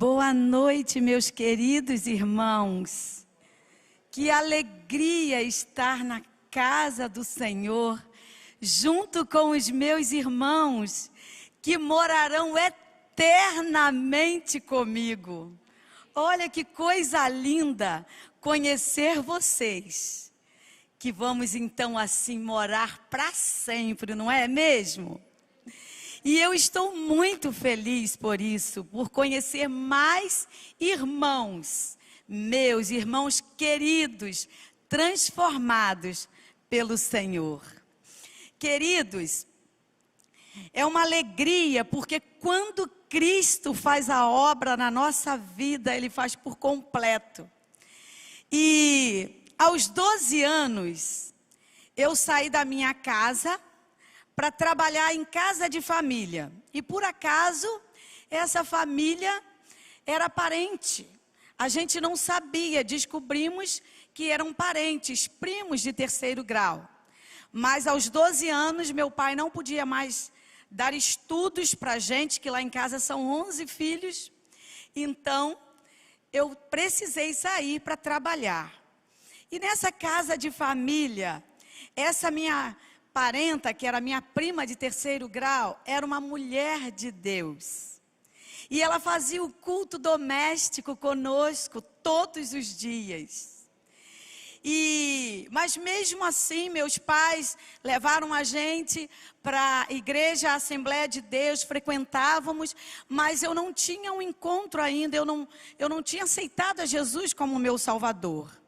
Boa noite, meus queridos irmãos. Que alegria estar na casa do Senhor, junto com os meus irmãos, que morarão eternamente comigo. Olha que coisa linda conhecer vocês, que vamos então assim morar para sempre, não é mesmo? E eu estou muito feliz por isso, por conhecer mais irmãos, meus irmãos queridos, transformados pelo Senhor. Queridos, é uma alegria, porque quando Cristo faz a obra na nossa vida, Ele faz por completo. E aos 12 anos, eu saí da minha casa para trabalhar em casa de família. E por acaso, essa família era parente. A gente não sabia, descobrimos que eram parentes, primos de terceiro grau. Mas aos 12 anos, meu pai não podia mais dar estudos para a gente, que lá em casa são 11 filhos. Então, eu precisei sair para trabalhar. E nessa casa de família, essa minha parenta, que era minha prima de terceiro grau, era uma mulher de Deus. E ela fazia o culto doméstico conosco todos os dias. Mas mesmo assim, meus pais levaram a gente para a igreja, a Assembleia de Deus, frequentávamos, mas eu não tinha um encontro ainda, eu não tinha aceitado a Jesus como meu Salvador.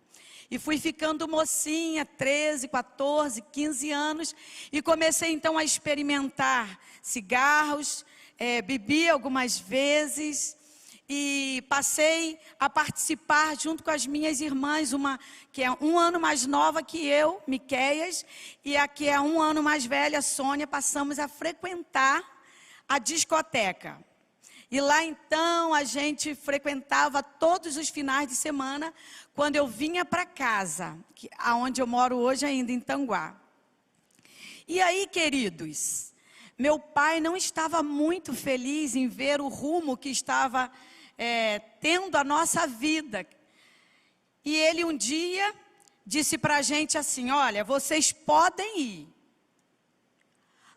E fui ficando mocinha, 13, 14, 15 anos, e comecei então a experimentar cigarros, bebi algumas vezes, e passei a participar junto com as minhas irmãs, uma que é 1 ano mais nova que eu, Miqueias, e a que é 1 ano mais velha, Sônia, passamos a frequentar a discoteca. E lá então a gente frequentava todos os finais de semana, quando eu vinha para casa, aonde eu moro hoje ainda, em Tanguá. E aí, queridos, meu pai não estava muito feliz em ver o rumo que estava tendo a nossa vida. E ele um dia disse para a gente assim: olha, vocês podem ir,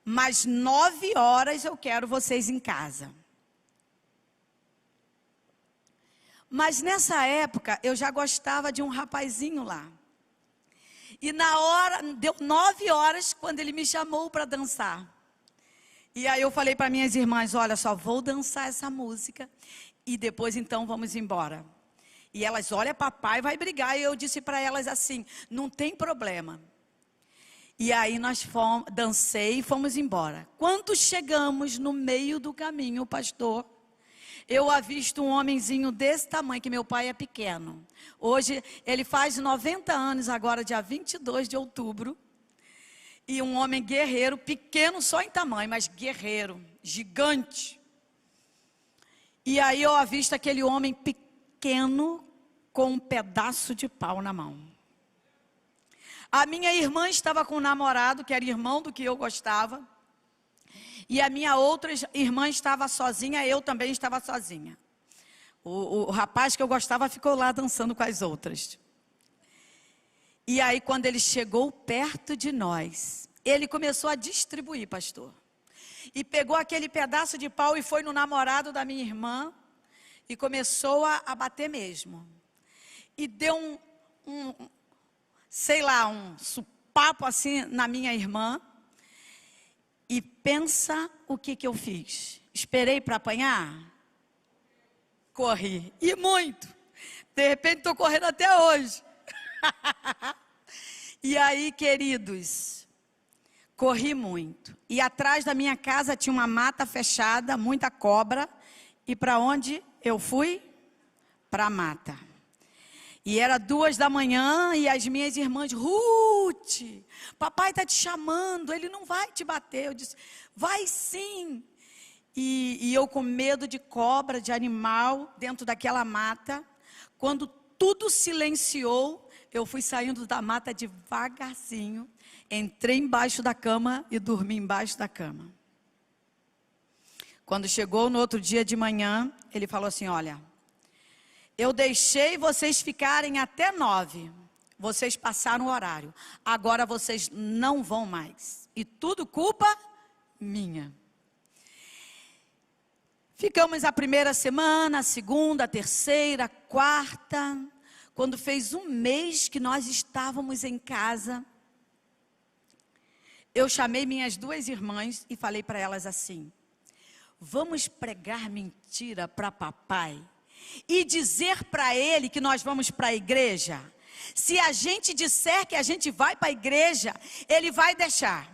mas 9 horas eu quero vocês em casa. Mas nessa época, eu já gostava de um rapazinho lá. E na hora, deu 9 horas, quando ele me chamou para dançar. E aí eu falei para minhas irmãs: olha, só vou dançar essa música e depois então vamos embora. E elas: olha, papai vai brigar. E eu disse para elas assim: não tem problema. E aí nós dancei e fomos embora. Quando chegamos no meio do caminho, pastor, eu avisto um homenzinho desse tamanho, que meu pai é pequeno. Hoje ele faz 90 anos, agora dia 22 de outubro. E um homem guerreiro, pequeno só em tamanho, mas guerreiro, gigante. E aí eu avisto aquele homem pequeno com um pedaço de pau na mão. A minha irmã estava com um namorado, que era irmão do que eu gostava. E a minha outra irmã estava sozinha, eu também estava sozinha. O rapaz que eu gostava ficou lá dançando com as outras. E aí, quando ele chegou perto de nós, ele começou a distribuir, pastor. E pegou aquele pedaço de pau e foi no namorado da minha irmã e começou a bater mesmo. E deu sei lá, um supapo assim na minha irmã. E pensa o que eu fiz. Esperei para apanhar? Corri. E muito. De repente estou correndo até hoje. E aí, queridos, corri muito. E atrás da minha casa tinha uma mata fechada, muita cobra. E para onde eu fui? Para a mata. E era 2 da manhã e as minhas irmãs: Ruth, papai está te chamando, ele não vai te bater. Eu disse: vai sim. E eu com medo de cobra, de animal, dentro daquela mata. Quando tudo silenciou, eu fui saindo da mata devagarzinho, entrei embaixo da cama e dormi embaixo da cama. Quando chegou no outro dia de manhã, ele falou assim: olha, eu deixei vocês ficarem até 9. Vocês passaram o horário. Agora vocês não vão mais. E tudo culpa minha. Ficamos a primeira semana, a segunda, a terceira, a quarta. Quando fez um mês que nós estávamos em casa, eu chamei minhas 2 irmãs e falei para elas assim: vamos pregar mentira para papai e dizer para ele que nós vamos para a igreja? Se a gente disser que a gente vai para a igreja, ele vai deixar.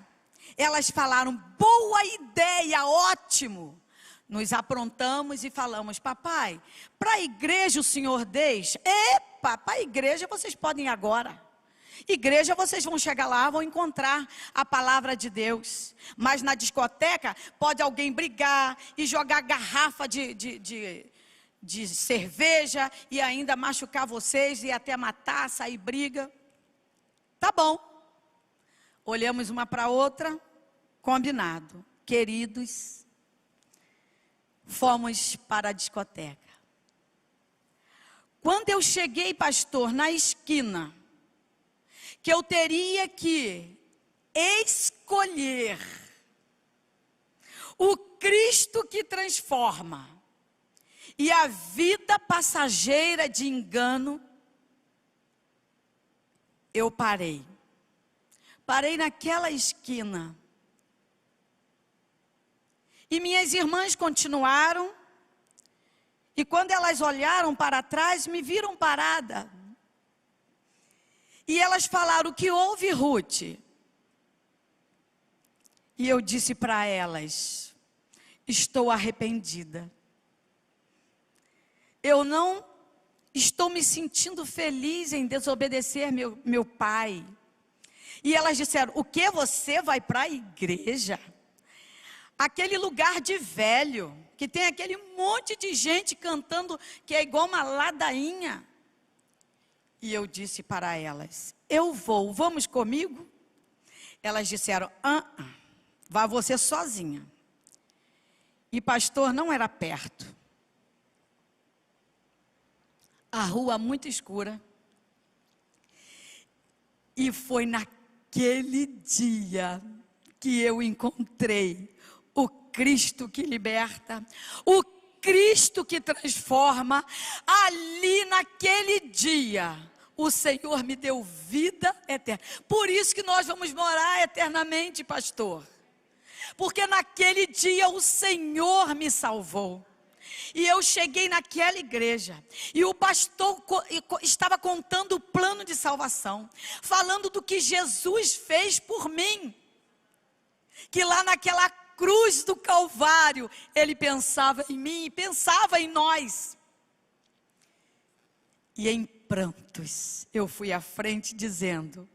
Elas falaram: boa ideia, ótimo. Nos aprontamos e falamos: papai, para a igreja o senhor deixa? Epa, para a igreja vocês podem ir agora. Igreja vocês vão chegar lá, vão encontrar a palavra de Deus. Mas na discoteca pode alguém brigar e jogar garrafa de cerveja e ainda machucar vocês e até matar, sair briga. Tá bom. Olhamos uma para a outra, combinado. Queridos, fomos para a discoteca. Quando eu cheguei, pastor, na esquina, que eu teria que escolher o Cristo que transforma e a vida passageira de engano, eu parei. Parei naquela esquina. E minhas irmãs continuaram. E quando elas olharam para trás, me viram parada. E elas falaram: o que houve, Ruth? E eu disse para elas: estou arrependida. Eu não estou me sentindo feliz em desobedecer meu pai. E elas disseram: o que, você vai para a igreja? Aquele lugar de velho, que tem aquele monte de gente cantando, que é igual uma ladainha. E eu disse para elas: eu vou, vamos comigo? Elas disseram: vá você sozinha. E pastor, não era perto. A rua muito escura. E foi naquele dia que eu encontrei o Cristo que liberta, o Cristo que transforma. Ali naquele dia, o Senhor me deu vida eterna. Por isso que nós vamos morar eternamente, pastor. Porque naquele dia o Senhor me salvou. E eu cheguei naquela igreja, e o pastor estava contando o plano de salvação, falando do que Jesus fez por mim. Que lá naquela cruz do Calvário, ele pensava em mim e pensava em nós. E em prantos, eu fui à frente dizendo: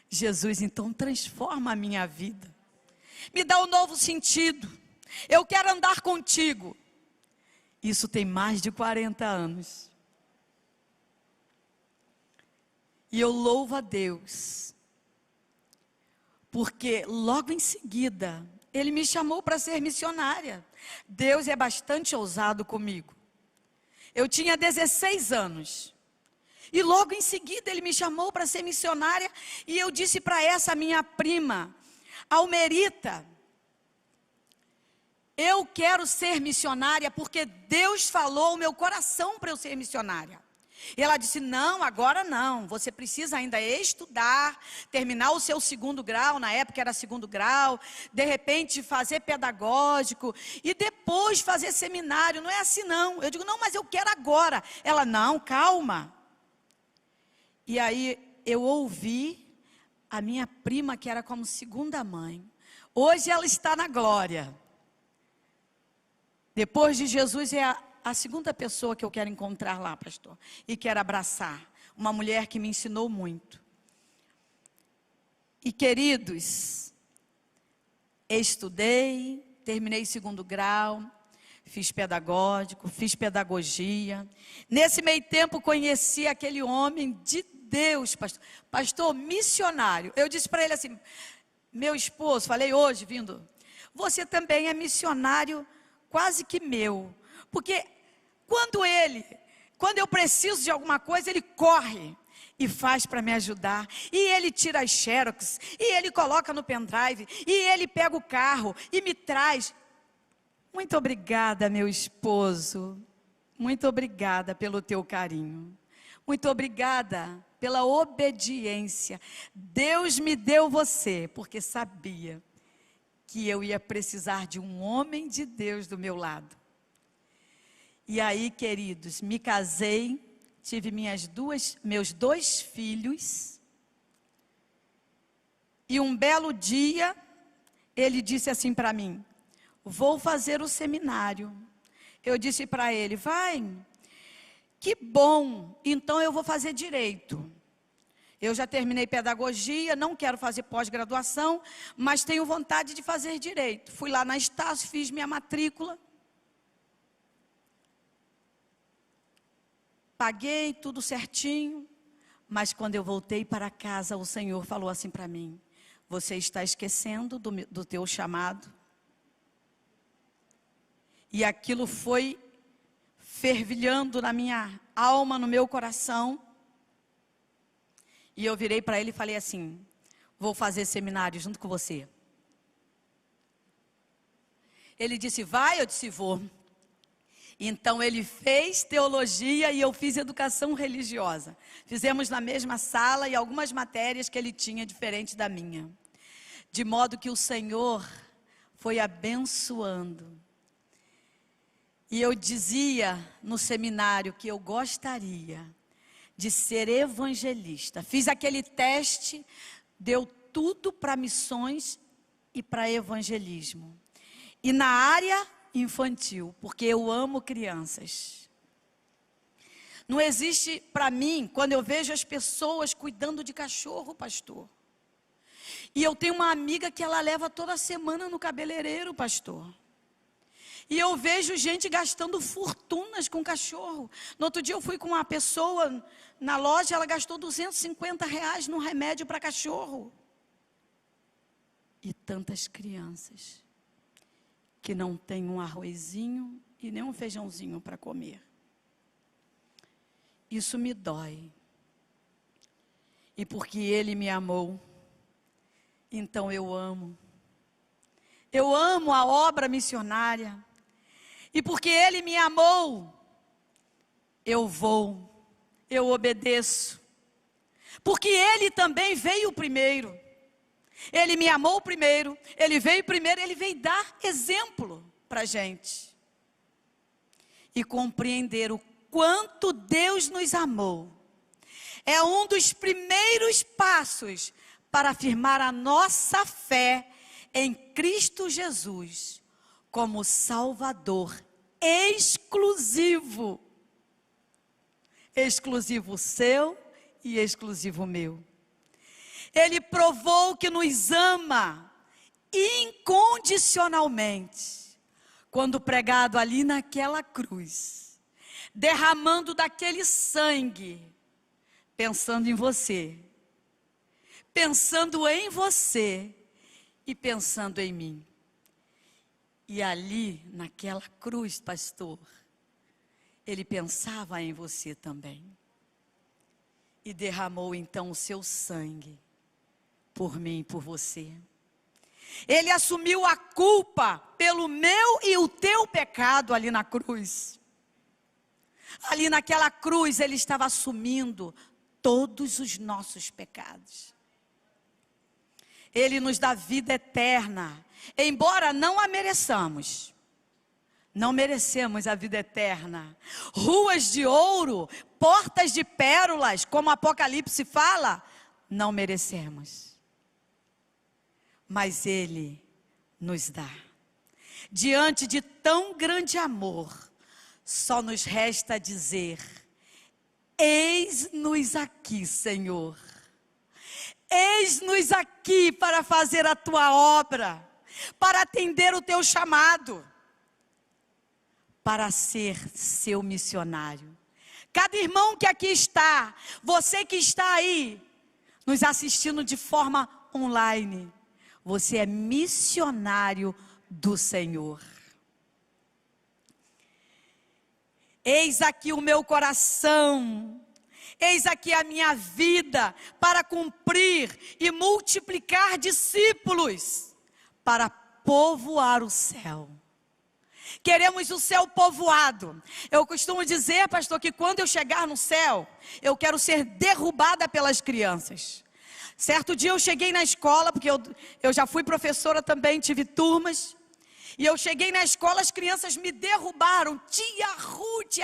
Jesus, então transforma a minha vida. Me dá um novo sentido. Eu quero andar contigo. Isso tem mais de 40 anos. E eu louvo a Deus, porque logo em seguida, Ele me chamou para ser missionária. Deus é bastante ousado comigo. Eu tinha 16 anos. E logo em seguida Ele me chamou para ser missionária. E eu disse para essa minha prima, Almerita: eu quero ser missionária porque Deus falou ao meu coração para eu ser missionária. E ela disse: não, agora não, você precisa ainda estudar, terminar o seu 2º grau, na época era 2º grau, de repente fazer pedagógico, e depois fazer seminário, não é assim não. Eu digo: não, mas eu quero agora. Ela: não, calma. E aí eu ouvi a minha prima, que era como segunda mãe, hoje ela está na glória. Depois de Jesus é a segunda pessoa que eu quero encontrar lá, pastor. E quero abraçar. Uma mulher que me ensinou muito. E queridos, estudei, terminei 2º grau, fiz pedagógico, fiz pedagogia. Nesse meio tempo conheci aquele homem de Deus, pastor missionário. Eu disse para ele assim: meu esposo, falei hoje vindo, você também é missionário quase que meu. Porque quando eu preciso de alguma coisa, ele corre e faz para me ajudar. E ele tira as xerox, e ele coloca no pendrive, e ele pega o carro e me traz. Muito obrigada, meu esposo. Muito obrigada pelo teu carinho. Muito obrigada pela obediência. Deus me deu você, porque sabia que eu ia precisar de um homem de Deus do meu lado. E aí, queridos, me casei, tive meus 2 filhos. E um belo dia, ele disse assim para mim: vou fazer o seminário. Eu disse para ele: vai, que bom, então eu vou fazer direito. Eu já terminei pedagogia, não quero fazer pós-graduação, mas tenho vontade de fazer direito. Fui lá na Estácio, fiz minha matrícula. Paguei tudo certinho, mas quando eu voltei para casa, o Senhor falou assim para mim: você está esquecendo do teu chamado. E aquilo foi fervilhando na minha alma, no meu coração. E eu virei para ele e falei assim: vou fazer seminário junto com você. Ele disse: vai? Eu disse: vou. Então ele fez teologia e eu fiz educação religiosa. Fizemos na mesma sala e algumas matérias que ele tinha diferente da minha. De modo que o Senhor foi abençoando. E eu dizia no seminário que eu gostaria de ser evangelista. Fiz aquele teste, deu tudo para missões e para evangelismo. E na área infantil, porque eu amo crianças. Não existe para mim, quando eu vejo as pessoas cuidando de cachorro, pastor. E eu tenho uma amiga que ela leva toda semana no cabeleireiro, pastor. E eu vejo gente gastando fortunas com cachorro. No outro dia eu fui com uma pessoa na loja, ela gastou R$250 num remédio para cachorro. E tantas crianças que não têm um arrozinho e nem um feijãozinho para comer. Isso me dói. E porque Ele me amou, então eu amo. Eu amo a obra missionária. E porque Ele me amou, eu vou, eu obedeço. Porque Ele também veio primeiro. Ele me amou primeiro, Ele veio primeiro, Ele veio dar exemplo para a gente. E compreender o quanto Deus nos amou. É um dos primeiros passos para afirmar a nossa fé em Cristo Jesus como Salvador exclusivo. Exclusivo seu e exclusivo meu. Ele provou que nos ama incondicionalmente, quando pregado ali naquela cruz, derramando daquele sangue, pensando em você e pensando em mim. E ali, naquela cruz, pastor, Ele pensava em você também. E derramou então o seu sangue por mim e por você. Ele assumiu a culpa pelo meu e o teu pecado ali na cruz. Ali naquela cruz Ele estava assumindo todos os nossos pecados. Ele nos dá vida eterna, embora não a mereçamos. Não merecemos a vida eterna. Ruas de ouro, portas de pérolas, como Apocalipse fala, não merecemos. Mas Ele nos dá. Diante de tão grande amor, só nos resta dizer: eis-nos aqui, Senhor. Eis-nos aqui para fazer a Tua obra, para atender o Teu chamado, para ser Seu missionário. Cada irmão que aqui está, você que está aí, nos assistindo de forma online, você é missionário do Senhor. Eis aqui o meu coração, eis aqui a minha vida, para cumprir e multiplicar discípulos, para povoar o céu. Queremos o céu povoado. Eu costumo dizer, pastor, que quando eu chegar no céu, eu quero ser derrubada pelas crianças. Certo dia eu cheguei na escola, porque eu já fui professora também, tive turmas. E eu cheguei na escola, as crianças me derrubaram. Tia Ruth,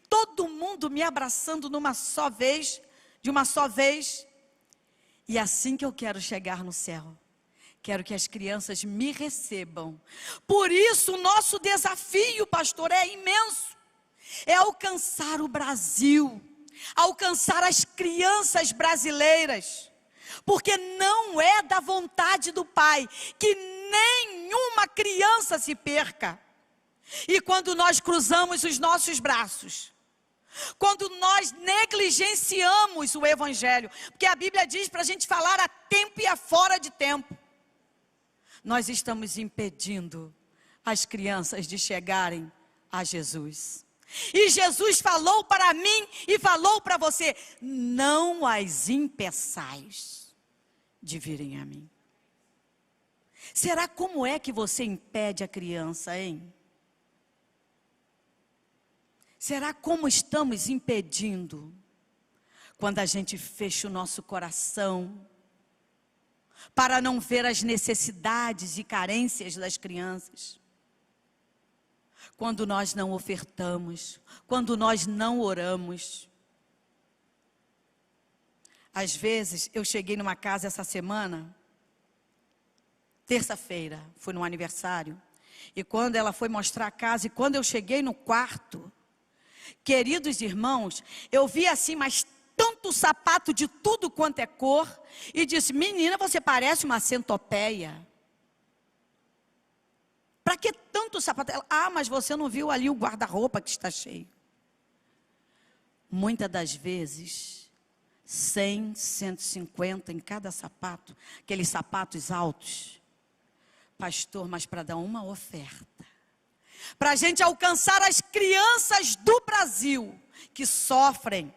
todo mundo me abraçando de uma só vez. E assim que eu quero chegar no céu. Quero que as crianças me recebam. Por isso, o nosso desafio, pastor, é imenso. É alcançar o Brasil. Alcançar as crianças brasileiras. Porque não é da vontade do Pai que nenhuma criança se perca. E quando nós cruzamos os nossos braços, quando nós negligenciamos o Evangelho, porque a Bíblia diz para a gente falar a tempo e a fora de tempo, nós estamos impedindo as crianças de chegarem a Jesus. E Jesus falou para mim e falou para você: não as impeçais de virem a mim. Será como é que você impede a criança, hein? Será como estamos impedindo quando a gente fecha o nosso coração para não ver as necessidades e carências das crianças? Quando nós não ofertamos, quando nós não oramos. Às vezes, eu cheguei numa casa essa semana, terça-feira, fui num aniversário, e quando ela foi mostrar a casa, e quando eu cheguei no quarto, queridos irmãos, eu vi assim, mas tanto sapato de tudo quanto é cor, e disse: menina, você parece uma centopeia. Para que tanto sapato? Ela, mas você não viu ali o guarda-roupa que está cheio. Muitas das vezes, 100, 150 em cada sapato, aqueles sapatos altos. Pastor, mas para dar uma oferta, para a gente alcançar as crianças do Brasil, que sofrem,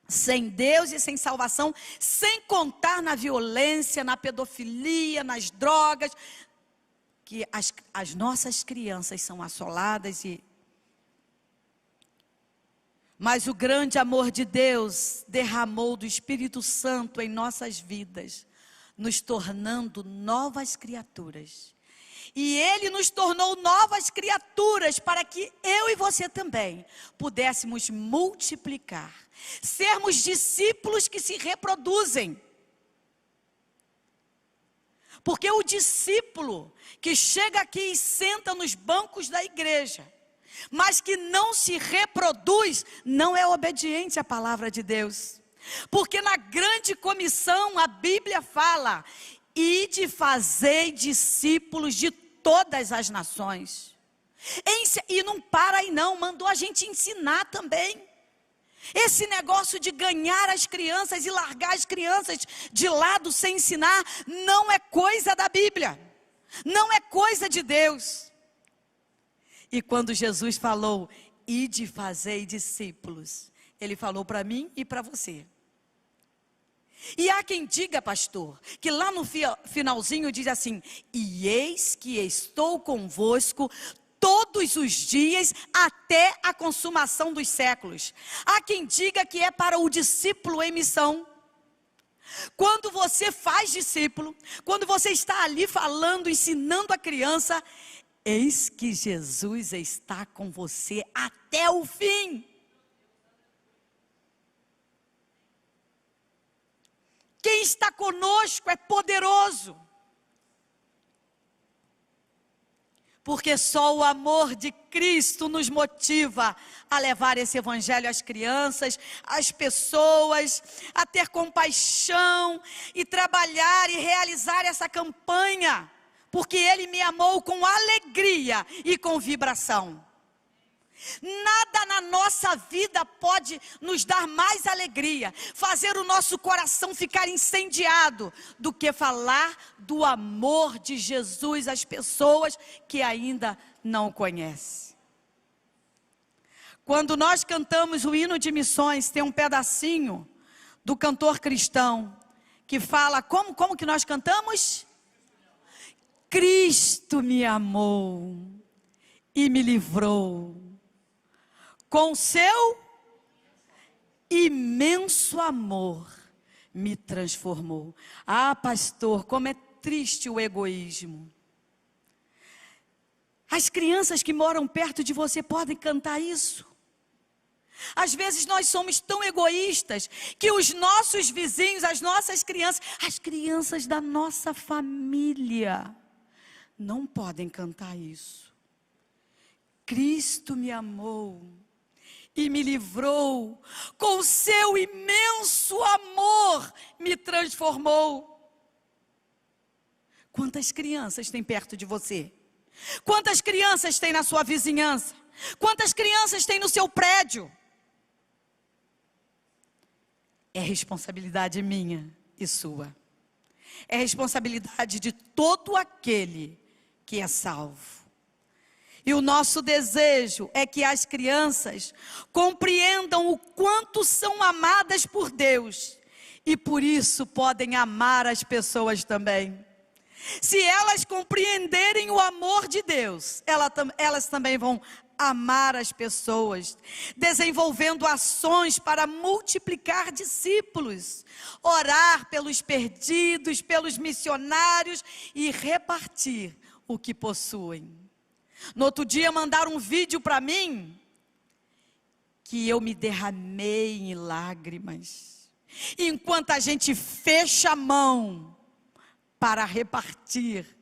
sem Deus e sem salvação, sem contar na violência, na pedofilia, nas drogas, que as nossas crianças são assoladas mas o grande amor de Deus derramou do Espírito Santo em nossas vidas, nos tornando novas criaturas. E Ele nos tornou novas criaturas para que eu e você também pudéssemos multiplicar, sermos discípulos que se reproduzem. Porque o discípulo que chega aqui e senta nos bancos da igreja, mas que não se reproduz, não é obediente à palavra de Deus. Porque na grande comissão a Bíblia fala: ide fazei discípulos de todas as nações. E não para aí não, mandou a gente ensinar também. Esse negócio de ganhar as crianças e largar as crianças de lado sem ensinar, não é coisa da Bíblia, não é coisa de Deus. E quando Jesus falou: ide fazei discípulos, Ele falou para mim e para você. E há quem diga, pastor, que lá no finalzinho diz assim: e eis que estou convosco todos os dias até a consumação dos séculos. Há quem diga que é para o discípulo em missão. Quando você faz discípulo, quando você está ali falando, ensinando a criança, eis que Jesus está com você até o fim. Quem está conosco é poderoso. Porque só o amor de Cristo nos motiva a levar esse evangelho às crianças, às pessoas, a ter compaixão e trabalhar e realizar essa campanha. Porque Ele me amou com alegria e com vibração. Nada na nossa vida pode nos dar mais alegria, fazer o nosso coração ficar incendiado, do que falar do amor de Jesus às pessoas que ainda não o conhecem. Quando nós cantamos o hino de missões, tem um pedacinho do cantor cristão que fala, como que nós cantamos? Cristo me amou e me livrou, com seu imenso amor me transformou. Ah, pastor, como é triste o egoísmo. As crianças que moram perto de você podem cantar isso. Às vezes nós somos tão egoístas que os nossos vizinhos, as nossas crianças, as crianças da nossa família não podem cantar isso. Cristo me amou e me livrou, com seu imenso amor me transformou. Quantas crianças tem perto de você? Quantas crianças tem na sua vizinhança? Quantas crianças tem no seu prédio? É responsabilidade minha e sua. É responsabilidade de todo aquele que é salvo. E o nosso desejo é que as crianças compreendam o quanto são amadas por Deus. E por isso podem amar as pessoas também. Se elas compreenderem o amor de Deus, elas também vão amar as pessoas, desenvolvendo ações para multiplicar discípulos, orar pelos perdidos, pelos missionários e repartir o que possuem. No outro dia mandaram um vídeo para mim, que eu me derramei em lágrimas, enquanto a gente fecha a mão para repartir,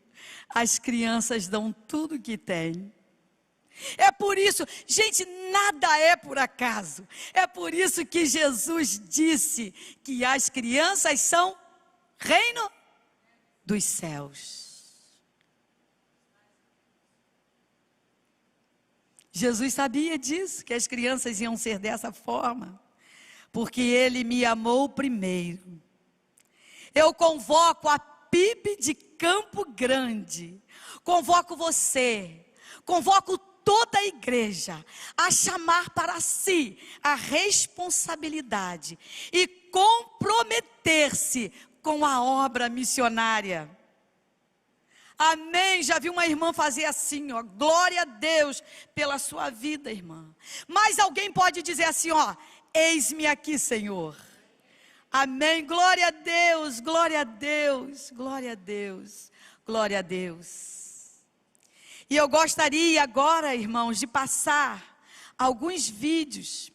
as crianças dão tudo que têm. É por isso, gente, nada é por acaso. É por isso que Jesus disse que as crianças são reino dos céus. Jesus sabia disso, que as crianças iam ser dessa forma, porque Ele me amou primeiro. Eu convoco a PIB de Campo Grande, convoco você, convoco toda a igreja a chamar para si a responsabilidade e comprometer-se com a obra missionária. Amém, já vi uma irmã fazer assim, ó, glória a Deus pela sua vida, irmã. Mas alguém pode dizer assim, ó, eis-me aqui, Senhor. Amém, glória a Deus, glória a Deus, glória a Deus, glória a Deus. E eu gostaria agora, irmãos, de passar alguns vídeos.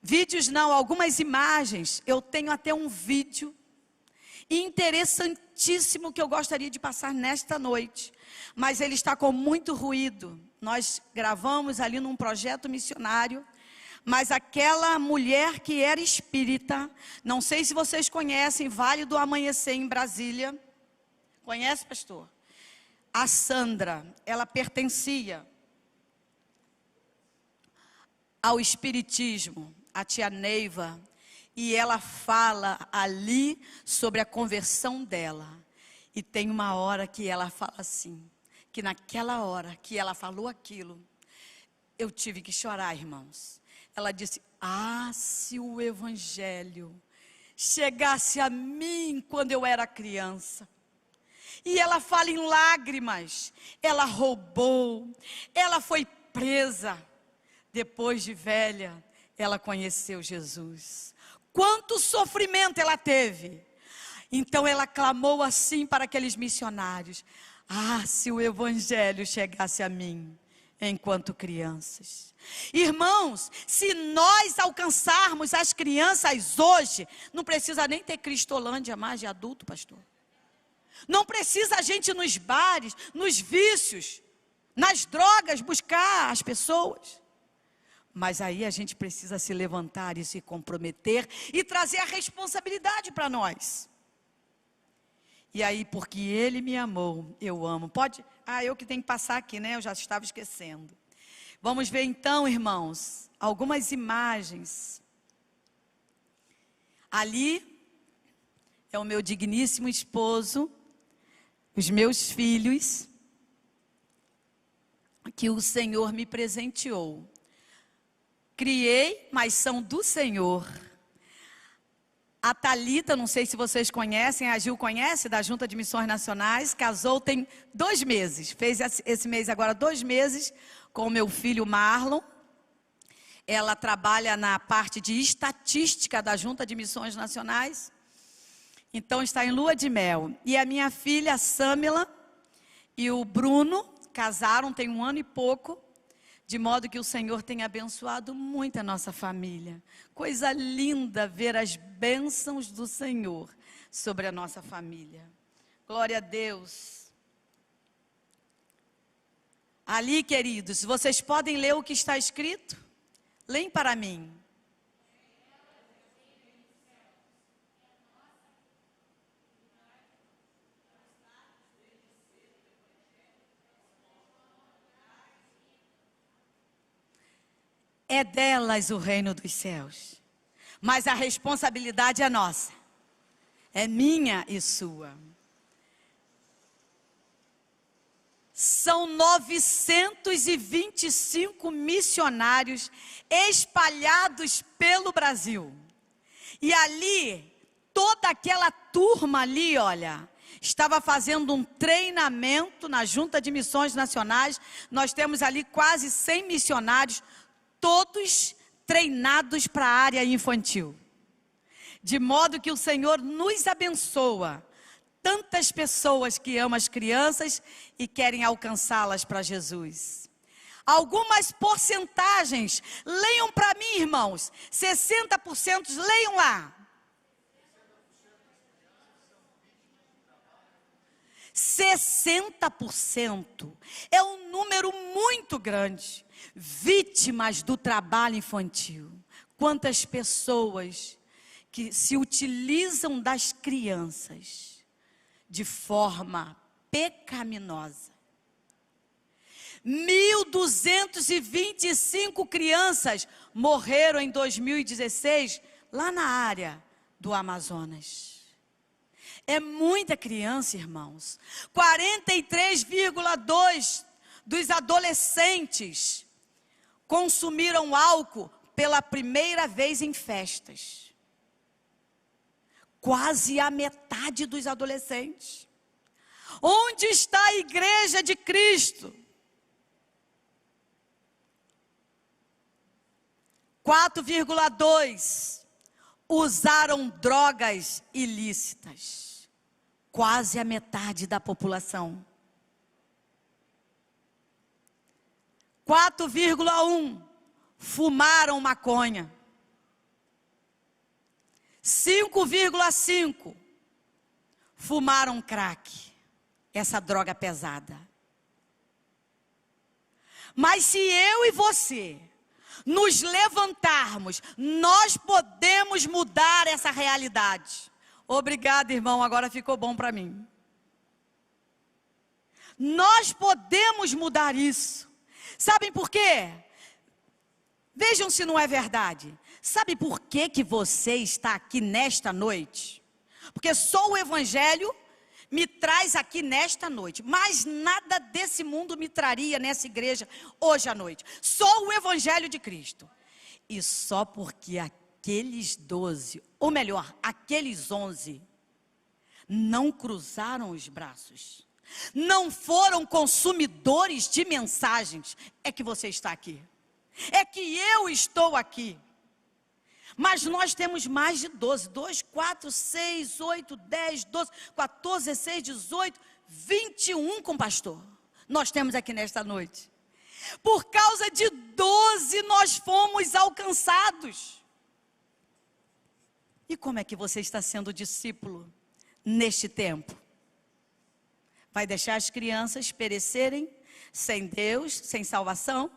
Vídeos não, algumas imagens. Eu tenho até um vídeo interessantíssimo que eu gostaria de passar nesta noite. Mas ele está com muito ruído. Nós gravamos ali num projeto missionário. Mas aquela mulher que era espírita, não sei se vocês conhecem, Vale do Amanhecer em Brasília. Conhece, pastor? A Sandra, ela pertencia ao espiritismo, a tia Neiva, e ela fala ali sobre a conversão dela. E tem uma hora que ela fala assim, que naquela hora que ela falou aquilo, eu tive que chorar, irmãos. Ela disse, se o evangelho chegasse a mim quando eu era criança. E ela fala em lágrimas, ela roubou, ela foi presa. Depois de velha, ela conheceu Jesus. Quanto sofrimento ela teve. Então ela clamou assim para aqueles missionários. Se o evangelho chegasse a mim, enquanto crianças. Irmãos, se nós alcançarmos as crianças hoje, não precisa nem ter Cristolândia mais de adulto, pastor. Não precisa a gente nos bares, nos vícios, nas drogas buscar as pessoas. Mas aí a gente precisa se levantar e se comprometer e trazer a responsabilidade para nós. E aí, porque Ele me amou, eu amo. Pode? Eu que tenho que passar aqui, né? Eu já estava esquecendo. Vamos ver então, irmãos, algumas imagens. Ali é o meu digníssimo esposo, os meus filhos, que o Senhor me presenteou. criei, mas são do Senhor. A Thalita, não sei se vocês conhecem, a Gil conhece, da Junta de Missões Nacionais, casou tem 2 meses, fez esse mês agora 2 meses com o meu filho Marlon. Ela trabalha na parte de estatística da Junta de Missões Nacionais, então está em lua de mel. E a minha filha Samila e o Bruno casaram tem 1 ano e pouco, de modo que o Senhor tem abençoado muito a nossa família. Coisa linda ver as bênçãos do Senhor sobre a nossa família. Glória a Deus. Ali, queridos, vocês podem ler o que está escrito? Leem para mim. É delas o reino dos céus, mas a responsabilidade é nossa, é minha e sua. São 925 missionários espalhados pelo Brasil. E ali, toda aquela turma ali, olha, estava fazendo um treinamento na Junta de Missões Nacionais. Nós temos ali quase 100 missionários, todos treinados para a área infantil. De modo que o Senhor nos abençoa. Tantas pessoas que amam as crianças e querem alcançá-las para Jesus. Algumas porcentagens, leiam para mim, irmãos. 60%, leiam lá. 60% é um número muito grande. Vítimas do trabalho infantil. Quantas pessoas que se utilizam das crianças de forma pecaminosa. 1.225 crianças morreram em 2016 lá na área do Amazonas. É muita criança, irmãos. 43,2% dos adolescentes consumiram álcool pela primeira vez em festas. Quase a metade dos adolescentes. Onde está a igreja de Cristo? 4,2% usaram drogas ilícitas. Quase a metade da população. 4,1% fumaram maconha. 5,5% fumaram crack, essa droga pesada. Mas se eu e você nos levantarmos, nós podemos mudar essa realidade. Obrigado, irmão, agora ficou bom para mim. Nós podemos mudar isso. Sabem por quê? Vejam se não é verdade. Sabe por que você está aqui nesta noite? Porque só o Evangelho me traz aqui nesta noite. Mas nada desse mundo me traria nessa igreja hoje à noite. Só o Evangelho de Cristo. E só porque aqueles 12, ou melhor, aqueles 11, não cruzaram os braços, não foram consumidores de mensagens, é que você está aqui. É que eu estou aqui. Mas nós temos mais de 12. 2, 4, 6, 8, 10, 12, 14, 16, 18, 21 com pastor. Nós temos aqui nesta noite. Por causa de 12 nós fomos alcançados. E como é que você está sendo discípulo neste tempo? Vai deixar as crianças perecerem sem Deus, sem salvação?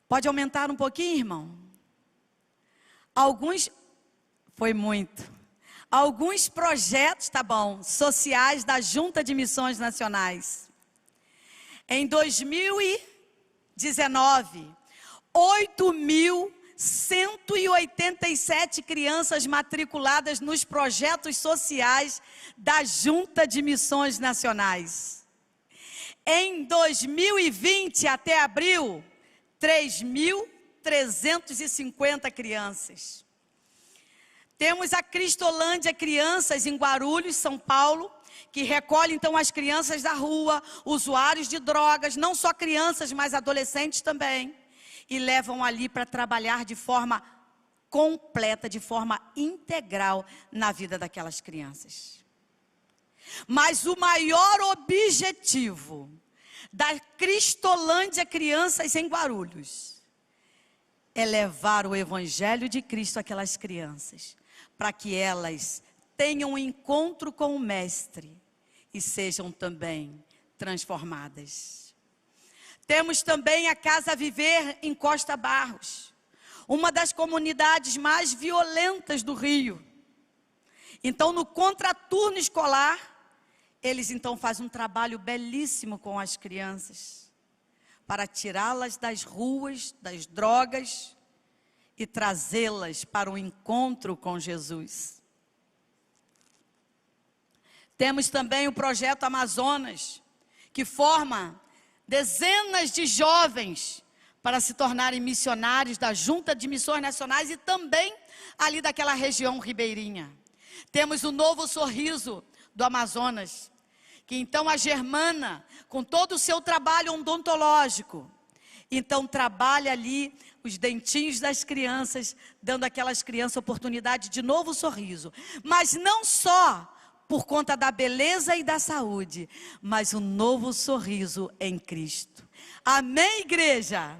Pode aumentar um pouquinho, irmão? Foi muito. Alguns projetos, tá bom, sociais da Junta de Missões Nacionais. Em 2019, 8.187 crianças matriculadas nos projetos sociais da Junta de Missões Nacionais. Em 2020, até abril, 3.350 crianças. Temos a Cristolândia Crianças em Guarulhos, São Paulo, que recolhe então as crianças da rua, usuários de drogas, não só crianças, mas adolescentes também, e levam ali para trabalhar de forma completa, de forma integral na vida daquelas crianças. Mas o maior objetivo da Cristolândia Crianças em Guarulhos é levar o Evangelho de Cristo àquelas crianças, para que elas tenham um encontro com o Mestre e sejam também transformadas. Temos também a Casa Viver em Costa Barros, uma das comunidades mais violentas do Rio. Então, no contraturno escolar, eles então fazem um trabalho belíssimo com as crianças, para tirá-las das ruas, das drogas e trazê-las para o encontro com Jesus. Temos também o Projeto Amazonas, que forma dezenas de jovens para se tornarem missionários da Junta de Missões Nacionais e também ali daquela região ribeirinha. Temos o Novo Sorriso do Amazonas, que então a Germana, com todo o seu trabalho odontológico, então trabalha ali os dentinhos das crianças, dando àquelas crianças oportunidade de novo sorriso. Mas não só por conta da beleza e da saúde, mas um novo sorriso em Cristo. Amém, igreja?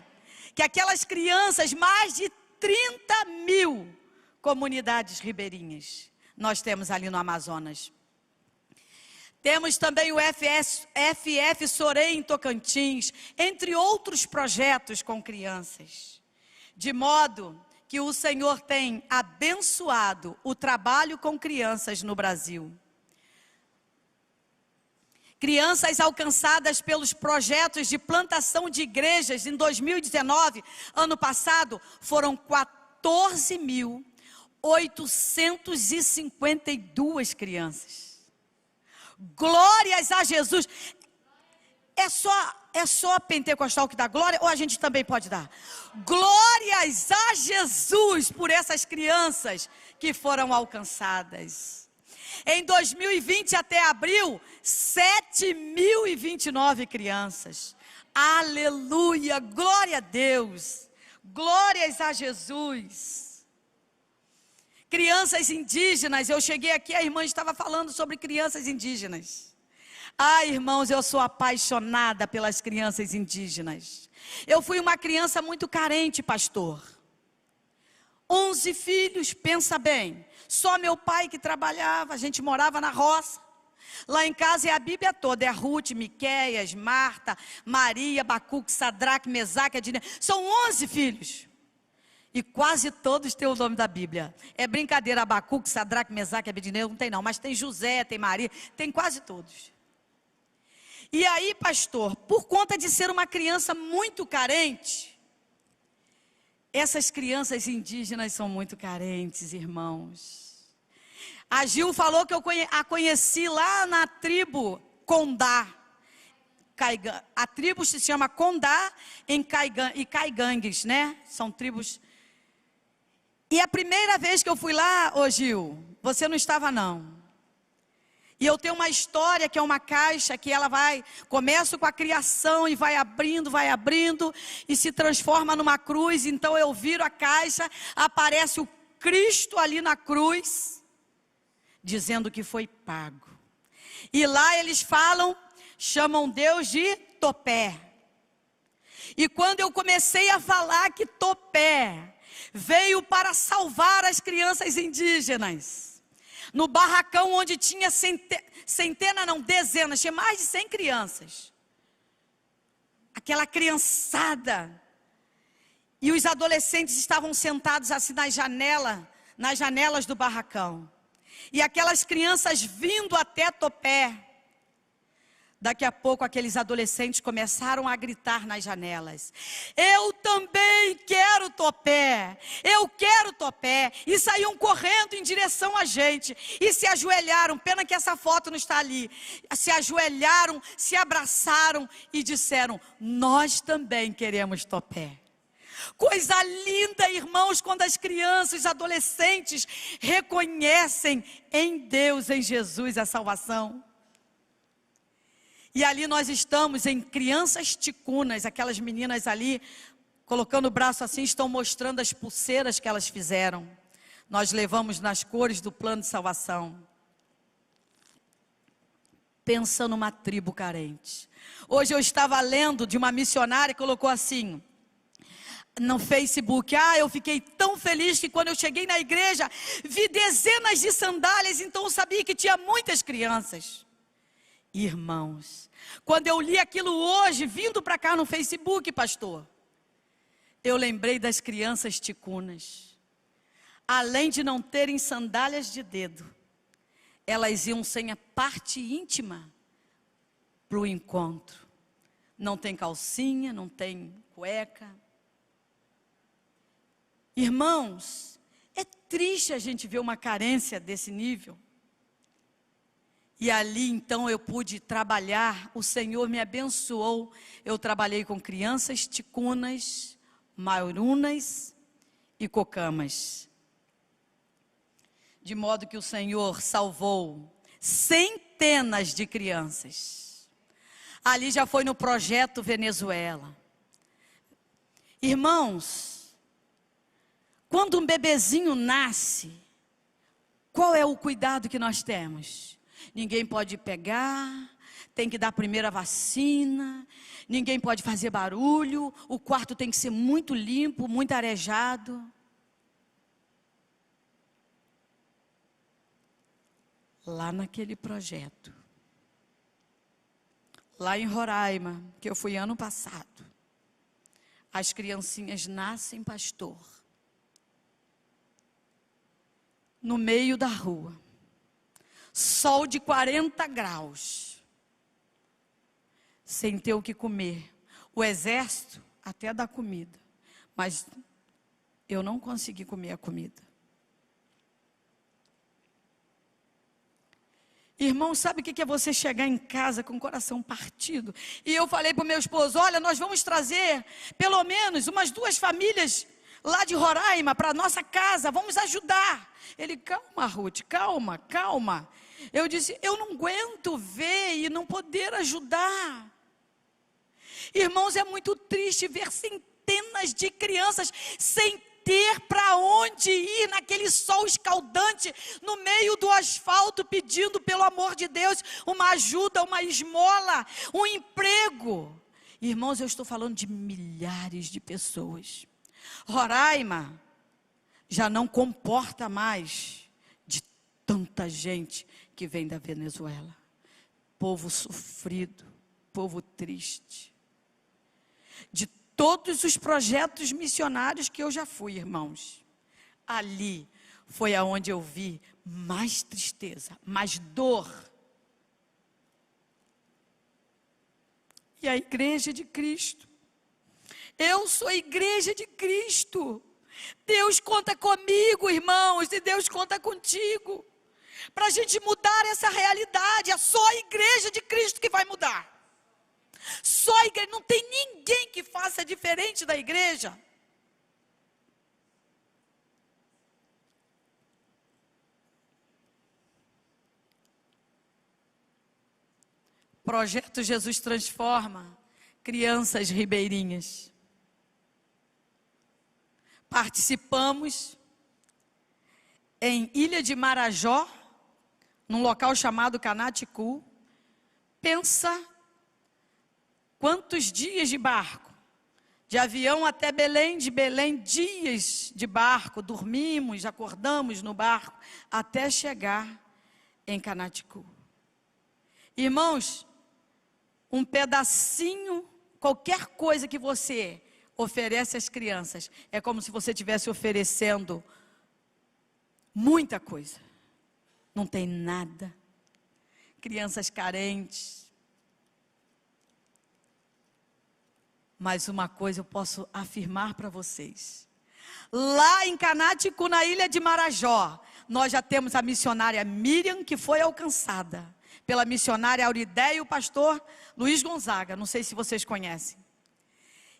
Que aquelas crianças, mais de 30.000 comunidades ribeirinhas, nós temos ali no Amazonas. Temos também o FF Sorém em Tocantins, entre outros projetos com crianças. De modo que o Senhor tem abençoado o trabalho com crianças no Brasil. Crianças alcançadas pelos projetos de plantação de igrejas em 2019, ano passado, foram 14.852 crianças. Glórias a Jesus. É só pentecostal que dá glória, ou a gente também pode dar? Glórias a Jesus por essas crianças que foram alcançadas. Em 2020 até abril, 7.029 crianças. Aleluia, glória a Deus. Glórias a Jesus. Crianças indígenas, eu cheguei aqui, a irmã estava falando sobre crianças indígenas. Irmãos, eu sou apaixonada pelas crianças indígenas. Eu fui uma criança muito carente, pastor. 11 filhos, pensa bem. Só meu pai que trabalhava, a gente morava na roça. Lá em casa é a Bíblia toda, é Ruth, Miqueias, Marta, Maria, Abacuque, Sadraque, Mesaque, Abednego. São 11 filhos. E quase todos têm o nome da Bíblia. É brincadeira, Abacuque, Sadraque, Mesaque, Abednego, não tem não. Mas tem José, tem Maria, tem quase todos. E aí, pastor, por conta de ser uma criança muito carente, essas crianças indígenas são muito carentes, irmãos. A Gil falou que eu a conheci lá na tribo Condá. A tribo se chama Condá e Caigangues, né? São tribos. E a primeira vez que eu fui lá, Gil, você não estava não. E eu tenho uma história que é uma caixa que ela começa com a criação e vai abrindo e se transforma numa cruz. Então eu viro a caixa, aparece o Cristo ali na cruz, dizendo que foi pago. E lá eles chamam Deus de Topé. E quando eu comecei a falar que Topé veio para salvar as crianças indígenas, no barracão onde tinha dezenas, tinha mais de 100 crianças. Aquela criançada. E os adolescentes estavam sentados assim nas janelas do barracão. E aquelas crianças vindo até Topé, Daqui a pouco aqueles adolescentes começaram a gritar nas janelas: eu também quero topé, eu quero topé. E saíam correndo em direção a gente. E se ajoelharam, pena que essa foto não está ali. Se ajoelharam, se abraçaram e disseram: nós também queremos topé. Coisa linda, irmãos, quando as crianças, os adolescentes reconhecem em Deus, em Jesus, a salvação. E ali nós estamos em crianças ticunas, aquelas meninas ali, colocando o braço assim, estão mostrando as pulseiras que elas fizeram. Nós levamos nas cores do plano de salvação. Pensa numa tribo carente. Hoje eu estava lendo de uma missionária que colocou assim, no Facebook: eu fiquei tão feliz que quando eu cheguei na igreja, vi dezenas de sandálias, então eu sabia que tinha muitas crianças. Irmãos, quando eu li aquilo hoje, vindo para cá no Facebook, pastor, eu lembrei das crianças ticunas. Além de não terem sandálias de dedo, elas iam sem a parte íntima para o encontro. Não tem calcinha, não tem cueca. Irmãos, é triste a gente ver uma carência desse nível. E ali então eu pude trabalhar, o Senhor me abençoou. Eu trabalhei com crianças ticunas, maurunas e cocamas. De modo que o Senhor salvou centenas de crianças. Ali já foi no projeto Venezuela. Irmãos, quando um bebezinho nasce, qual é o cuidado que nós temos? Ninguém pode pegar, tem que dar a primeira vacina, ninguém pode fazer barulho, o quarto tem que ser muito limpo, muito arejado. Lá naquele projeto, lá em Roraima, que eu fui ano passado, as criancinhas nascem, pastor, no meio da rua. Sol de 40 graus, sem ter o que comer. O exército até dá comida, mas eu não consegui comer a comida. Irmão, sabe o que é você chegar em casa com o coração partido? E eu falei para o meu esposo: olha, nós vamos trazer pelo menos umas 2 famílias lá de Roraima para a nossa casa, vamos ajudar. Ele: calma, Ruth, calma, calma. Eu disse: eu não aguento ver e não poder ajudar. Irmãos, é muito triste ver centenas de crianças sem ter para onde ir naquele sol escaldante, no meio do asfalto, pedindo pelo amor de Deus uma ajuda, uma esmola, um emprego. Irmãos, eu estou falando de milhares de pessoas. Roraima já não comporta mais de tanta gente que vem da Venezuela. Povo sofrido, povo triste. De todos os projetos missionários que eu já fui, irmãos, ali foi aonde eu vi mais tristeza, mais dor. E a igreja de Cristo, eu sou a igreja de Cristo. Deus conta comigo, irmãos, e Deus conta contigo, para a gente mudar essa realidade. É só a igreja de Cristo que vai mudar. Só a igreja, não tem ninguém que faça diferente da igreja. Projeto Jesus Transforma, crianças ribeirinhas. Participamos em Ilha de Marajó, num local chamado Canaticu. Pensa quantos dias de barco, de avião até Belém, de Belém dias de barco, dormimos, acordamos no barco, até chegar em Canaticu. Irmãos, um pedacinho, qualquer coisa que você oferece às crianças, é como se você estivesse oferecendo muita coisa. Não tem nada. Crianças carentes. Mas uma coisa eu posso afirmar para vocês. Lá em Canático, na ilha de Marajó, nós já temos a missionária Miriam, que foi alcançada pela missionária Aurideia e o pastor Luiz Gonzaga. Não sei se vocês conhecem.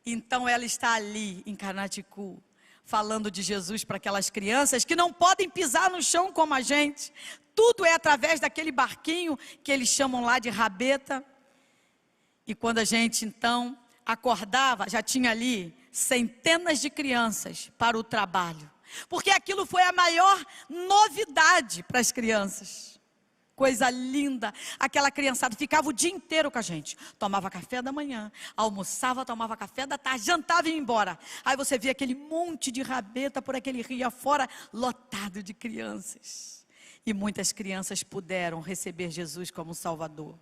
Então ela está ali em Canático, falando de Jesus para aquelas crianças que não podem pisar no chão como a gente. Tudo é através daquele barquinho que eles chamam lá de rabeta. E quando a gente então acordava, já tinha ali centenas de crianças para o trabalho. Porque aquilo foi a maior novidade para as crianças. Coisa linda, aquela criançada ficava o dia inteiro com a gente, tomava café da manhã, almoçava, tomava café da tarde, jantava e ia embora. Aí você via aquele monte de rabeta por aquele rio afora, lotado de crianças. E muitas crianças puderam receber Jesus como Salvador.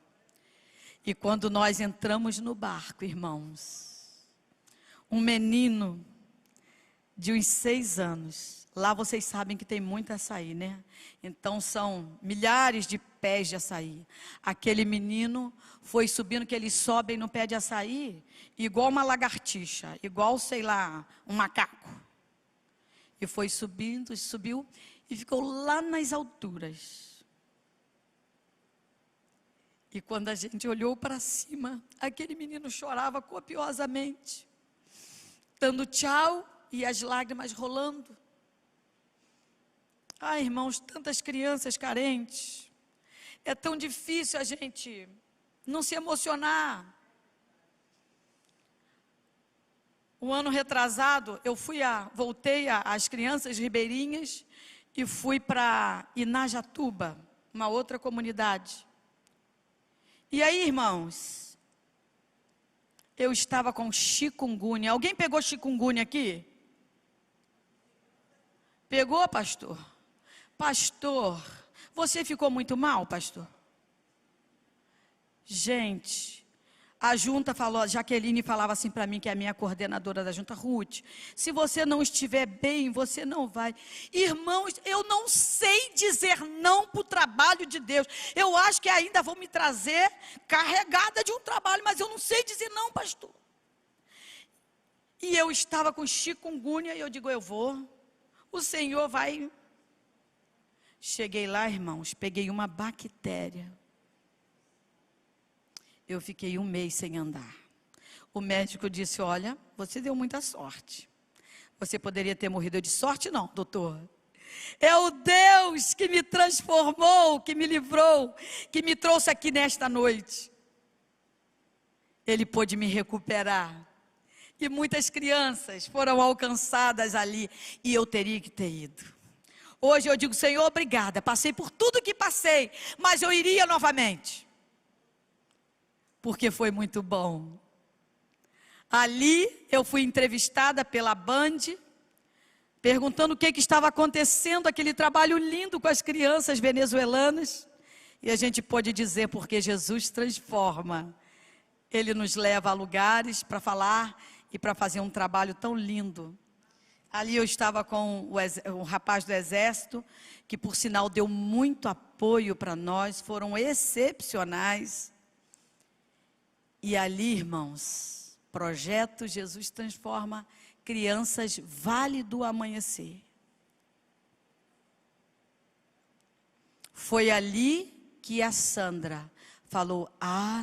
E quando nós entramos no barco, irmãos, um menino de uns 6 anos, lá vocês sabem que tem muito açaí, né? Então são milhares de pés de açaí. Aquele menino foi subindo, que eles sobem no pé de açaí, igual uma lagartixa, igual, sei lá, um macaco. E foi subindo, subiu e ficou lá nas alturas. E quando a gente olhou para cima, aquele menino chorava copiosamente, dando tchau e as lágrimas rolando. Ai, irmãos, tantas crianças carentes. É tão difícil a gente não se emocionar. O ano retrasado, eu voltei às crianças ribeirinhas e fui para Inajatuba, uma outra comunidade. E aí, irmãos, eu estava com chikungunya. Alguém pegou chikungunya aqui? Pegou, pastor? Pastor, você ficou muito mal, pastor? Gente, a junta falou, a Jaqueline falava assim para mim, que é a minha coordenadora da junta, Ruth, se você não estiver bem, você não vai. Irmãos, eu não sei dizer não para o trabalho de Deus. Eu acho que ainda vão me trazer carregada de um trabalho, mas eu não sei dizer não, pastor. E eu estava com chikungunya e eu digo, eu vou. O Senhor vai. Cheguei lá, irmãos, peguei uma bactéria. Eu fiquei 1 mês sem andar. O médico disse, olha, você deu muita sorte. Você poderia ter morrido. Eu disse, sorte não, doutor. É o Deus que me transformou, que me livrou, que me trouxe aqui nesta noite. Ele pôde me recuperar. E muitas crianças foram alcançadas ali. E eu teria que ter ido. Hoje eu digo, Senhor, obrigada. Passei por tudo que passei, mas eu iria novamente. Porque foi muito bom. Ali eu fui entrevistada pela Band, perguntando o que estava acontecendo, aquele trabalho lindo com as crianças venezuelanas. E a gente pôde dizer, porque Jesus transforma. Ele nos leva a lugares para falar e para fazer um trabalho tão lindo. Ali eu estava com o rapaz do exército, que por sinal deu muito apoio para nós, foram excepcionais. E ali, irmãos, projeto Jesus Transforma Crianças Vale do Amanhecer. Foi ali que a Sandra falou,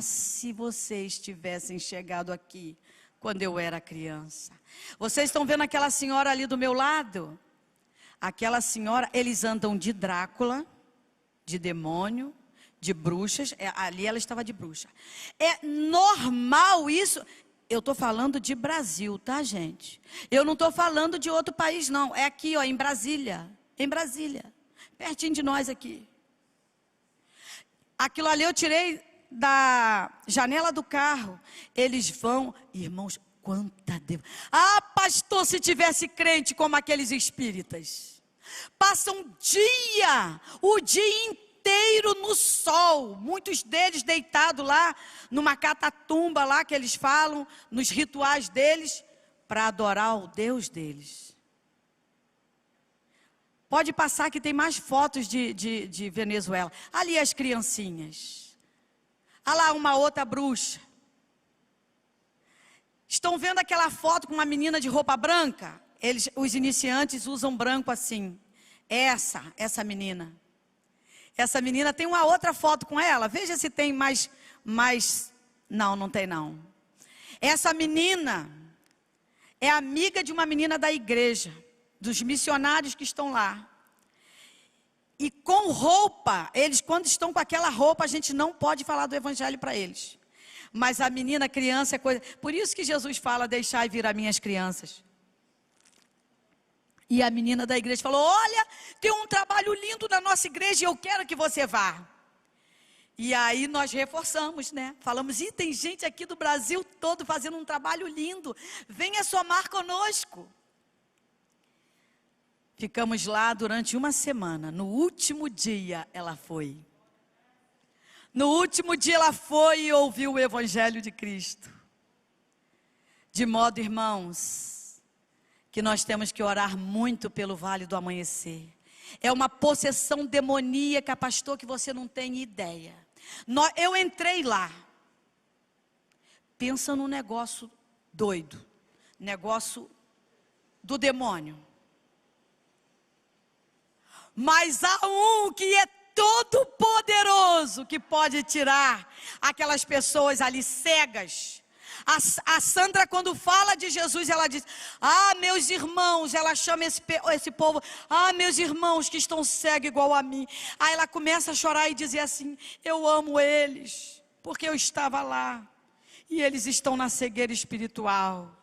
se vocês tivessem chegado aqui quando eu era criança. Vocês estão vendo aquela senhora ali do meu lado? Aquela senhora, eles andam de Drácula, de demônio, de bruxas. Ali ela estava de bruxa. É normal isso. Eu estou falando de Brasil, tá, gente? Eu não estou falando de outro país, não. É aqui, ó, em Brasília. Em Brasília. Pertinho de nós aqui. Aquilo ali eu tirei da janela do carro. Eles vão, irmãos, quanta Deus. Pastor, se tivesse crente como aqueles espíritas. Passam o dia inteiro no sol. Muitos deles deitados lá, numa catatumba lá que eles falam, nos rituais deles, para adorar o Deus deles. Pode passar que tem mais fotos de Venezuela. Ali as criancinhas. Olha lá uma outra bruxa. Estão vendo aquela foto com uma menina de roupa branca? Os iniciantes usam branco assim. Essa menina. Essa menina, tem uma outra foto com ela. Veja se tem mais. Não, não tem não. Essa menina é amiga de uma menina da igreja, dos missionários que estão lá. E com roupa, eles quando estão com aquela roupa, a gente não pode falar do evangelho para eles. Mas a menina, a criança é coisa... Por isso que Jesus fala, deixai vir as minhas crianças. E a menina da igreja falou, olha, tem um trabalho lindo na nossa igreja e eu quero que você vá. E aí nós reforçamos, né? Falamos, tem gente aqui do Brasil todo fazendo um trabalho lindo. Venha somar conosco. Ficamos lá durante uma semana. No último dia ela foi. No último dia ela foi e ouviu o Evangelho de Cristo. De modo, irmãos, que nós temos que orar muito pelo Vale do Amanhecer. É uma possessão demoníaca, pastor, que você não tem ideia. Eu entrei lá. Pensa num negócio doido. Negócio do demônio. Mas há um que é todo poderoso, que pode tirar aquelas pessoas ali cegas. A Sandra, quando fala de Jesus, ela diz, meus irmãos, ela chama esse povo, meus irmãos que estão cegos igual a mim. Aí ela começa a chorar e dizer assim, eu amo eles, porque eu estava lá, e eles estão na cegueira espiritual.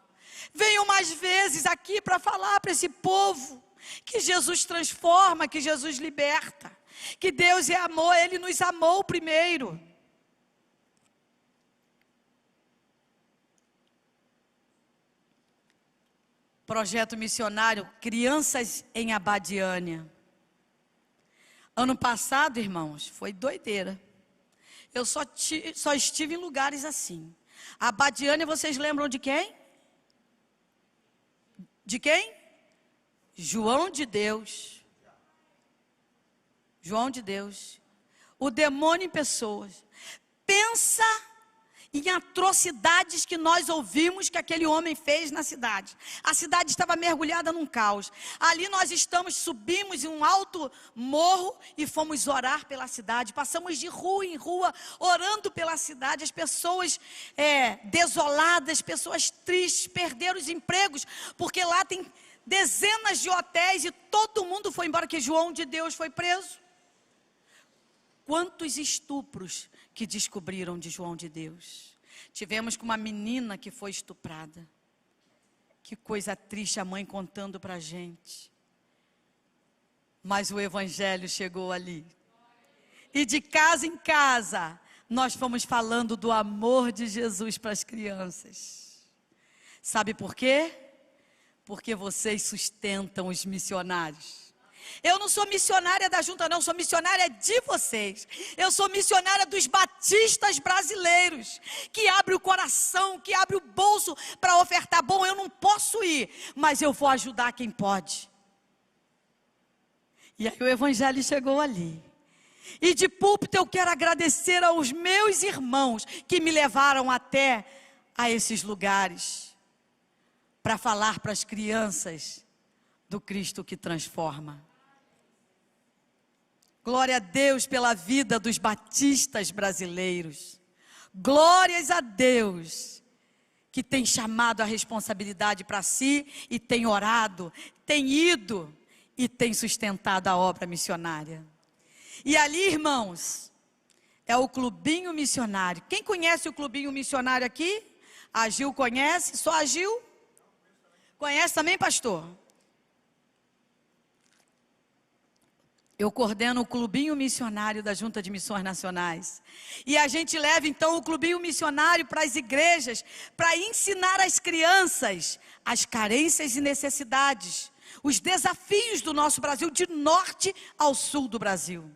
Venham mais vezes aqui para falar para esse povo, que Jesus transforma, que Jesus liberta, que Deus é amor, Ele nos amou primeiro. Projeto missionário, crianças em Abadiânia. Ano passado, irmãos, foi doideira. Eu só estive em lugares assim. Abadiânia, vocês lembram de quem? De quem? João de Deus. João de Deus. O demônio em pessoas. Pensa em atrocidades que nós ouvimos que aquele homem fez na cidade. A cidade estava mergulhada num caos. Ali nós subimos em um alto morro e fomos orar pela cidade. Passamos de rua em rua, orando pela cidade. As pessoas desoladas, pessoas tristes, perderam os empregos, porque lá tem dezenas de hotéis e todo mundo foi embora, que João de Deus foi preso. Quantos estupros que descobriram de João de Deus. Tivemos com uma menina que foi estuprada. Que coisa triste, a mãe contando para a gente. Mas o Evangelho chegou ali. E de casa em casa, nós fomos falando do amor de Jesus para as crianças. Sabe por quê? Porque vocês sustentam os missionários. Eu não sou missionária da junta não, sou missionária de vocês. Eu sou missionária dos batistas brasileiros, que abre o coração, que abre o bolso para ofertar. Bom, eu não posso ir, mas eu vou ajudar quem pode. E aí o Evangelho chegou ali. E de púlpito eu quero agradecer aos meus irmãos que me levaram até a esses lugares, para falar para as crianças do Cristo que transforma. Glória a Deus pela vida dos batistas brasileiros. Glórias a Deus, que tem chamado a responsabilidade para si e tem orado, tem ido e tem sustentado a obra missionária. E ali, irmãos, é o Clubinho Missionário. Quem conhece o Clubinho Missionário aqui? A Gil conhece? Só a Gil? Conhece também, pastor? Eu coordeno o Clubinho Missionário da Junta de Missões Nacionais. E a gente leva então o Clubinho Missionário para as igrejas, para ensinar às crianças as carências e necessidades, os desafios do nosso Brasil, de norte ao sul do Brasil.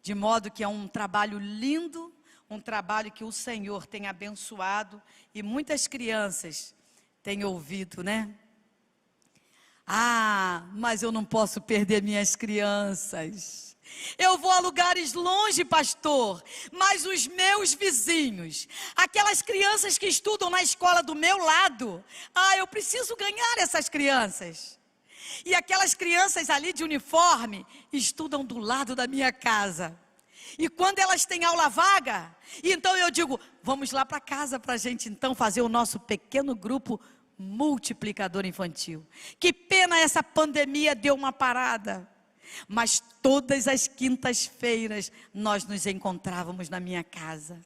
De modo que é um trabalho lindo, um trabalho que o Senhor tem abençoado e muitas crianças têm ouvido, né? Mas eu não posso perder minhas crianças. Eu vou a lugares longe, pastor, mas os meus vizinhos, aquelas crianças que estudam na escola do meu lado, eu preciso ganhar essas crianças. E aquelas crianças ali de uniforme estudam do lado da minha casa. E quando elas têm aula vaga, então eu digo, vamos lá para casa para a gente então fazer o nosso pequeno grupo multiplicador infantil. Que pena essa pandemia deu uma parada. Mas todas as quintas-feiras nós nos encontrávamos na minha casa.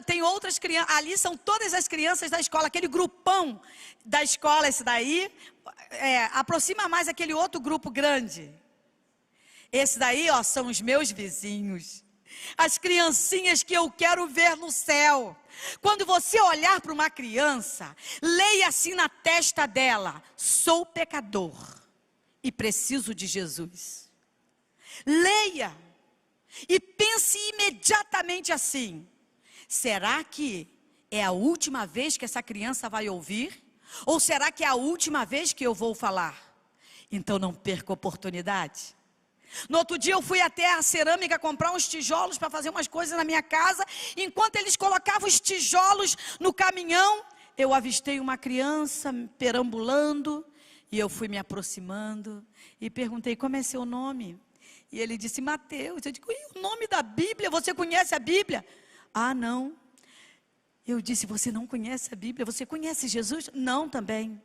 Tem outras crianças, ali são todas as crianças da escola, aquele grupão da escola, esse daí, aproxima mais aquele outro grupo grande. Esse daí, são os meus vizinhos, as criancinhas que eu quero ver no céu. Quando você olhar para uma criança, leia assim na testa dela: sou pecador e preciso de Jesus. Leia e pense imediatamente assim: será que é a última vez que essa criança vai ouvir? Ou será que é a última vez que eu vou falar? Então não perca a oportunidade. No outro dia eu fui até a cerâmica comprar uns tijolos para fazer umas coisas na minha casa. Enquanto eles colocavam os tijolos no caminhão, eu avistei uma criança perambulando. E eu fui me aproximando e perguntei: como é seu nome? E ele disse: Mateus. Eu digo: e o nome da Bíblia? Você conhece a Bíblia? Ah, não. Eu disse: você não conhece a Bíblia? Você conhece Jesus? Não, também.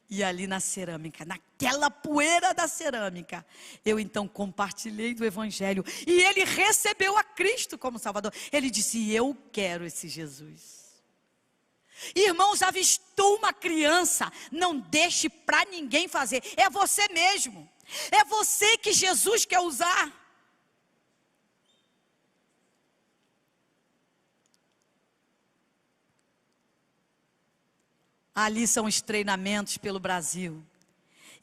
E ali na cerâmica, naquela poeira da cerâmica, eu então compartilhei do Evangelho. E ele recebeu a Cristo como Salvador. Ele disse: eu quero esse Jesus. Irmãos, avistou uma criança, não deixe para ninguém fazer, é você mesmo, é você que Jesus quer usar. Ali são os treinamentos pelo Brasil.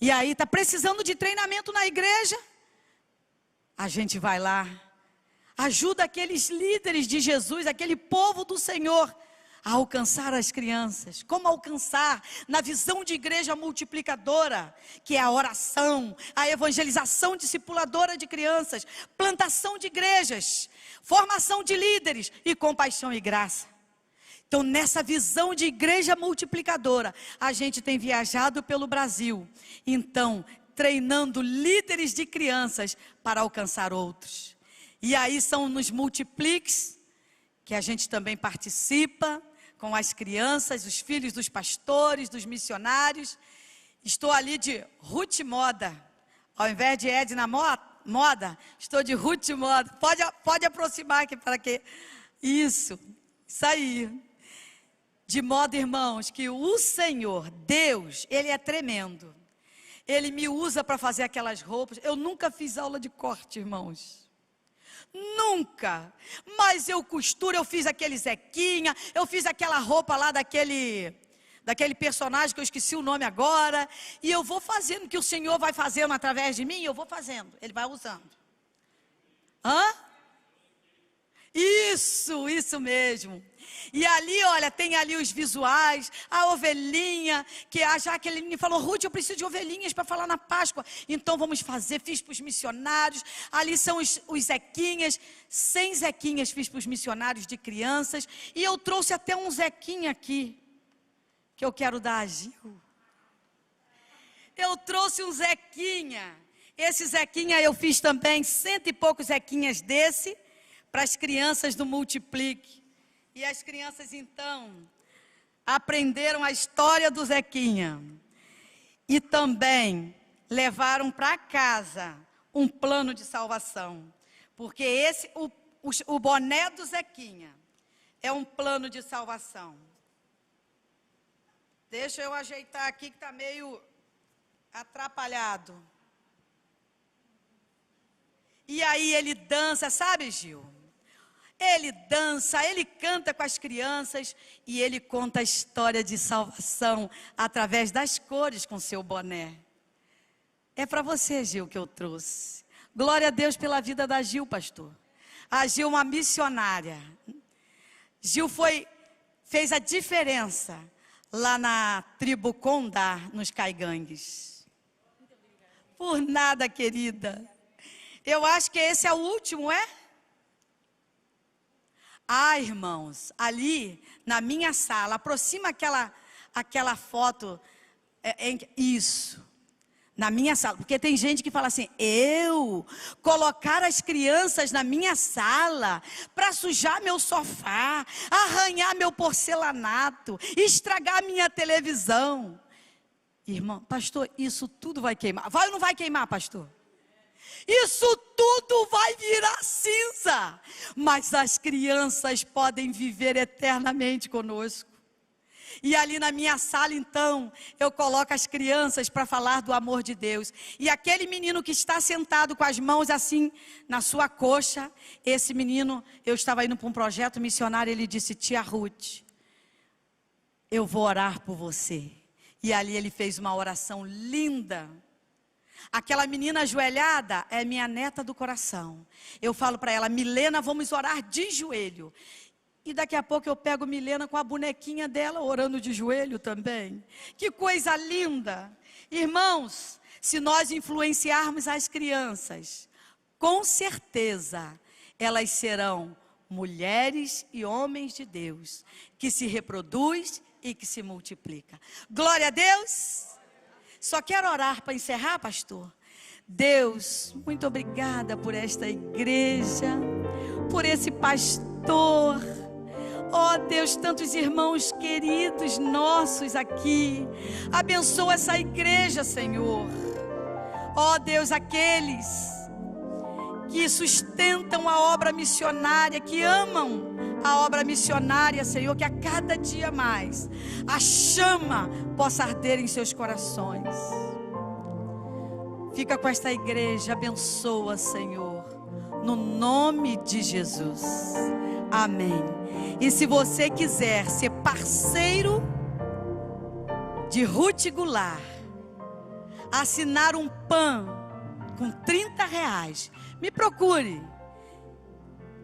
E aí está precisando de treinamento na igreja? A gente vai lá, ajuda aqueles líderes de Jesus, aquele povo do Senhor, a alcançar as crianças. Como alcançar? Na visão de igreja multiplicadora, que é a oração, a evangelização discipuladora de crianças, plantação de igrejas, formação de líderes e compaixão e graça. Então, nessa visão de igreja multiplicadora, a gente tem viajado pelo Brasil, então, treinando líderes de crianças para alcançar outros. E aí são nos multipliques, que a gente também participa, com as crianças, os filhos dos pastores, dos missionários. Estou ali de Ruth Moda, ao invés de Edna Moda, estou de Ruth Moda. Pode aproximar aqui para que... Isso aí. De modo, irmãos, que o Senhor, Deus, Ele é tremendo. Ele me usa para fazer aquelas roupas. Eu nunca fiz aula de corte, irmãos. Nunca, mas eu costuro, eu fiz aquele Zequinha, eu fiz aquela roupa lá daquele personagem que eu esqueci o nome agora, e eu vou fazendo o que o Senhor vai fazendo através de mim, eu vou fazendo, Ele vai usando. Isso mesmo. E ali, olha, tem ali os visuais, a ovelhinha, que a Jaqueline falou: Ruth, eu preciso de ovelhinhas para falar na Páscoa. Então vamos fazer, fiz para os missionários. Ali são os Zequinhas, 100 Zequinhas fiz para os missionários de crianças. E eu trouxe até um Zequinha aqui, que eu quero dar a Gil. Eu trouxe um Zequinha. Esse Zequinha eu fiz também 100 e poucos Zequinhas desse, para as crianças do Multiplique. E as crianças então aprenderam a história do Zequinha. E também levaram para casa um plano de salvação. Porque o boné do Zequinha é um plano de salvação. Deixa eu ajeitar aqui que está meio atrapalhado. E aí ele dança, sabe, Gil? Ele dança, ele canta com as crianças e ele conta a história de salvação através das cores com seu boné. É para você, Gil, que eu trouxe. Glória a Deus pela vida da Gil, pastor. A Gil é uma missionária. Gil fez a diferença lá na tribo Condá, nos Caigangues. Por nada, querida. Eu acho que esse é o último, é? Ah, irmãos, ali na minha sala, aproxima aquela foto, isso, na minha sala, porque tem gente que fala assim, eu colocar as crianças na minha sala, para sujar meu sofá, arranhar meu porcelanato, estragar minha televisão. Irmão, pastor, isso tudo vai queimar. Vai ou não vai queimar, pastor? Isso tudo vai virar cinza, mas as crianças podem viver eternamente conosco. E ali na minha sala, então, eu coloco as crianças para falar do amor de Deus. E aquele menino que está sentado com as mãos assim na sua coxa, esse menino, eu estava indo para um projeto missionário, ele disse, tia Ruth, eu vou orar por você. E ali ele fez uma oração linda. Aquela menina ajoelhada é minha neta do coração. Eu falo para ela, Milena, vamos orar de joelho. E daqui a pouco eu pego Milena com a bonequinha dela, orando de joelho também. Que coisa linda! Irmãos, se nós influenciarmos as crianças, com certeza elas serão mulheres e homens de Deus, que se reproduz e que se multiplica. Glória a Deus! Só quero orar para encerrar, pastor. Deus, muito obrigada por esta igreja, por esse pastor. Oh Deus, tantos irmãos queridos nossos aqui. Abençoa essa igreja, Senhor. Oh Deus, aqueles que sustentam a obra missionária, que amam a obra missionária, Senhor, que a cada dia mais a chama possa arder em seus corações. Fica com esta igreja, abençoa, Senhor, no nome de Jesus. Amém. E se você quiser ser parceiro de Ruth Goulart, assinar um PAN com R$30, me procure.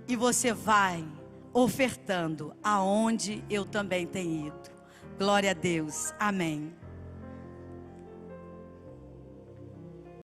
E você vai ofertando aonde eu também tenho ido. Glória a Deus. Amém.